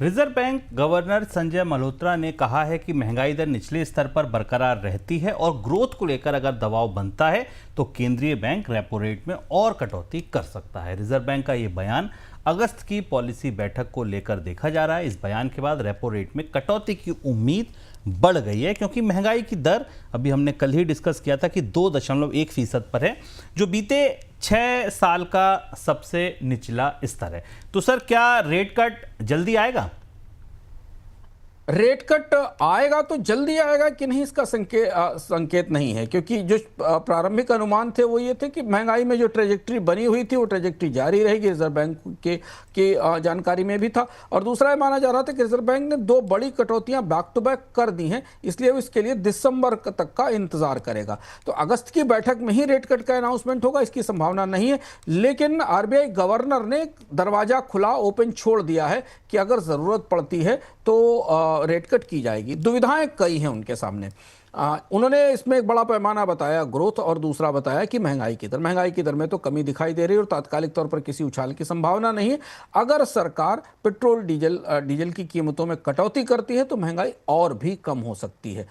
Reserve bank governor Sanjay Malhotra ने कहा है कि महंगाई दर निचले स्तर पर बरकरार रहती है और ग्रोथ को लेकर अगर दबाव बनता है तो केंद्रीय बैंक रेपो रेट में और कटौती कर सकता है। रिजर्व बैंक का ये बयान अगस्त की पॉलिसी बैठक को लेकर देखा जा रहा है। इस बयान के बाद रेपो रेट में कटौती की उम्मीद बढ़ गई है, क्योंकि महंगाई की दर अभी हमने कल ही डिस्कस किया था कि 2.1% पर है, जो बीते 6 साल का सबसे निचला स्तर है। तो सर, क्या रेट कट जल्दी आएगा? रेट कट आएगा तो जल्दी आएगा कि नहीं, इसका संकेत नहीं है, क्योंकि जो प्रारंभिक अनुमान थे वो ये थे कि महंगाई में जो ट्रेजेक्ट्री बनी हुई थी वो ट्रेजेक्ट्री जारी रहेगी। रिजर्व बैंक के जानकारी में भी था। और दूसरा ये माना जा रहा था कि रिजर्व बैंक ने 2 बड़ी कटौतियां बैक टू बैक कर दी हैं, इसलिए वो इसके लिए दिसंबर तक का इंतजार करेगा। तो अगस्त की बैठक में ही रेट कट का अनाउंसमेंट होगा, इसकी संभावना नहीं है। लेकिन आरबीआई गवर्नर ने दरवाजा खुला, ओपन छोड़ दिया है कि अगर जरूरत पड़ती है तो रेट कट की जाएगी। दुविधाएं कई हैं उनके सामने। उन्होंने इसमें एक बड़ा पैमाना बताया ग्रोथ, और दूसरा बताया कि महंगाई की दर में तो कमी दिखाई दे रही है और तात्कालिक तौर पर किसी उछाल की संभावना नहीं है। अगर सरकार पेट्रोल डीजल की कीमतों में कटौती करती है तो महंगाई और भी कम हो सकती है।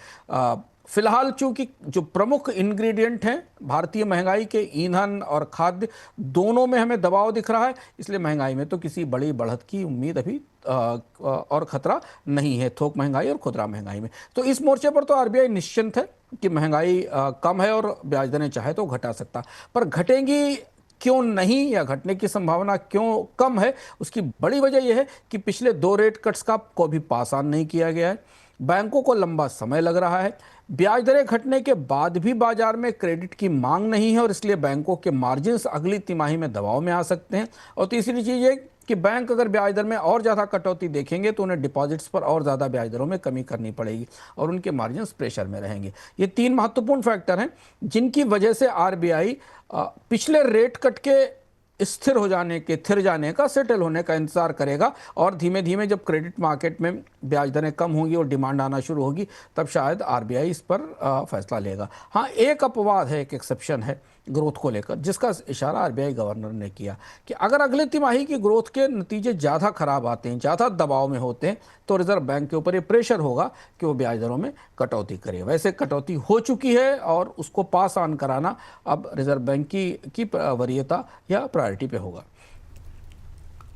फिलहाल चूंकि जो प्रमुख इंग्रेडिएंट हैं भारतीय महंगाई के, ईंधन और खाद्य, दोनों में हमें दबाव दिख रहा है, इसलिए महंगाई में तो किसी बड़ी बढ़त की उम्मीद अभी और खतरा नहीं है, थोक महंगाई और खुदरा महंगाई में। तो इस मोर्चे पर तो आरबीआई निश्चिंत है कि महंगाई कम है और ब्याज दरें चाहे तो घटा सकता, पर घटेंगी क्यों नहीं या घटने की संभावना क्यों कम है, उसकी बड़ी वजह यह है कि पिछले 2 रेट कट्स को भी पास ऑन नहीं किया गया है। बैंकों को लंबा समय लग रहा है। ब्याज दरें घटने के बाद भी बाजार में क्रेडिट की मांग नहीं है और इसलिए बैंकों के मार्जिन्स अगली तिमाही में दबाव में आ सकते हैं। और तीसरी चीज़ ये कि बैंक अगर ब्याज दर में और ज़्यादा कटौती देखेंगे तो उन्हें डिपॉजिट्स पर और ज़्यादा ब्याज दरों में कमी करनी पड़ेगी और उनके मार्जिन्स प्रेशर में रहेंगे। ये 3 महत्वपूर्ण फैक्टर हैं जिनकी वजह से आरबीआई पिछले रेट कट के थिर जाने का, सेटल होने का इंतजार करेगा और धीमे धीमे जब क्रेडिट मार्केट में ब्याज दरें कम होंगी और डिमांड आना शुरू होगी तब शायद आरबीआई इस पर फैसला लेगा। हाँ, एक अपवाद है, एक एक्सेप्शन है ग्रोथ को लेकर, जिसका इशारा आरबीआई गवर्नर ने किया कि अगर अगले तिमाही की ग्रोथ के नतीजे ज़्यादा खराब आते हैं, ज़्यादा दबाव में होते हैं, तो रिजर्व बैंक के ऊपर ये प्रेशर होगा कि वो ब्याज दरों में कटौती करे। वैसे कटौती हो चुकी है और उसको पास ऑन कराना अब रिजर्व बैंक की वरीयता या प्रायोरिटी पे होगा।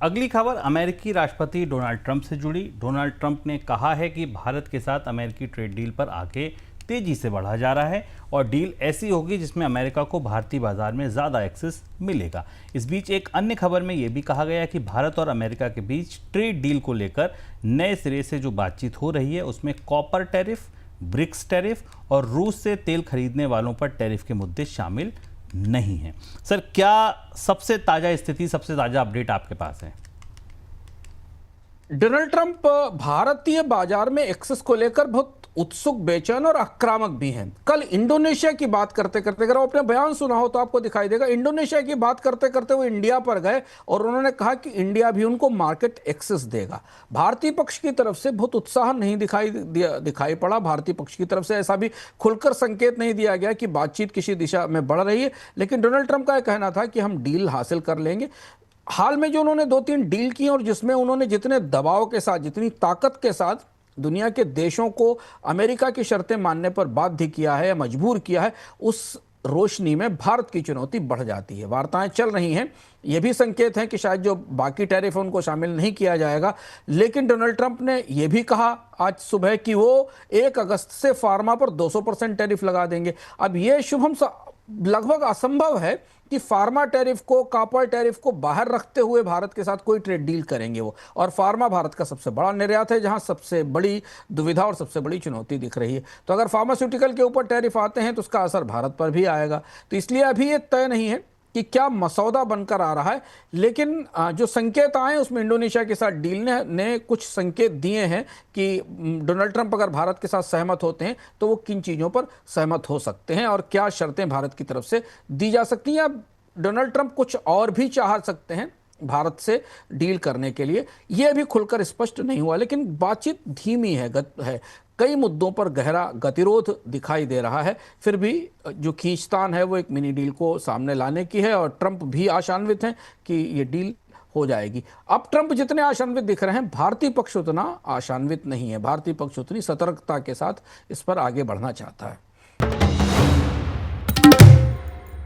अगली खबर अमेरिकी राष्ट्रपति डोनाल्ड ट्रंप से जुड़ी। डोनाल्ड ट्रंप ने कहा है कि भारत के साथ अमेरिकी ट्रेड डील पर आगे तेजी से बढ़ा जा रहा है और डील ऐसी होगी जिसमें अमेरिका को भारतीय बाजार में ज़्यादा एक्सेस मिलेगा। इस बीच एक अन्य खबर में यह भी कहा गया कि भारत और अमेरिका के बीच ट्रेड डील को लेकर नए सिरे से जो बातचीत हो रही है उसमें कॉपर टैरिफ, ब्रिक्स टैरिफ और रूस से तेल खरीदने वालों पर टैरिफ के मुद्दे शामिल नहीं हैं। सर, क्या सबसे ताज़ा स्थिति, सबसे ताज़ा अपडेट आपके पास है? डोनाल्ड ट्रंप भारतीय बाजार में एक्सेस को लेकर बहुत उत्सुक, बेचैन और आक्रामक भी हैं। कल इंडोनेशिया की बात करते करते, अगर आपने बयान सुना हो तो आपको दिखाई देगा, इंडोनेशिया की बात करते करते वो इंडिया पर गए और उन्होंने कहा कि इंडिया भी उनको मार्केट एक्सेस देगा। भारतीय पक्ष की तरफ से बहुत उत्साह नहीं दिखाई पड़ा। भारतीय पक्ष की तरफ से ऐसा भी खुलकर संकेत नहीं दिया गया कि बातचीत किसी दिशा में बढ़ रही है। लेकिन डोनाल्ड ट्रंप का यह कहना था कि हम डील हासिल कर लेंगे। हाल में जो उन्होंने 2-3 डील की और जिसमें उन्होंने जितने दबाव के साथ, जितनी ताकत के साथ दुनिया के देशों को अमेरिका की शर्तें मानने पर बाध्य किया है या मजबूर किया है, उस रोशनी में भारत की चुनौती बढ़ जाती है। वार्ताएं चल रही हैं, ये भी संकेत हैं कि शायद जो बाकी टैरिफ उनको शामिल नहीं किया जाएगा। लेकिन डोनाल्ड ट्रंप ने यह भी कहा आज सुबह कि वो 1 अगस्त से फार्मा पर 200% टैरिफ लगा देंगे। अब ये शुभम लगभग असंभव है कि फार्मा टैरिफ को, कॉपर टैरिफ को बाहर रखते हुए भारत के साथ कोई ट्रेड डील करेंगे वो। और फार्मा भारत का सबसे बड़ा निर्यात है, जहां सबसे बड़ी दुविधा और सबसे बड़ी चुनौती दिख रही है। तो अगर फार्मास्यूटिकल के ऊपर टैरिफ आते हैं तो उसका असर भारत पर भी आएगा। तो इसलिए अभी ये तय नहीं है कि क्या मसौदा बनकर आ रहा है। लेकिन जो संकेत आए उसमें इंडोनेशिया के साथ डील ने कुछ संकेत दिए हैं कि डोनाल्ड ट्रंप अगर भारत के साथ सहमत होते हैं तो वो किन चीज़ों पर सहमत हो सकते हैं और क्या शर्तें भारत की तरफ से दी जा सकती हैं। या डोनाल्ड ट्रंप कुछ और भी चाह सकते हैं भारत से डील करने के लिए, यह भी खुलकर स्पष्ट नहीं हुआ। लेकिन बातचीत धीमी है। कई मुद्दों पर गहरा गतिरोध दिखाई दे रहा है। फिर भी जो खींचतान है वो एक मिनी डील को सामने लाने की है और ट्रंप भी आशान्वित हैं कि ये डील हो जाएगी। अब ट्रंप जितने आशान्वित दिख रहे हैं, भारतीय पक्ष उतना आशान्वित नहीं है। भारतीय पक्ष उतनी सतर्कता के साथ इस पर आगे बढ़ना चाहता है।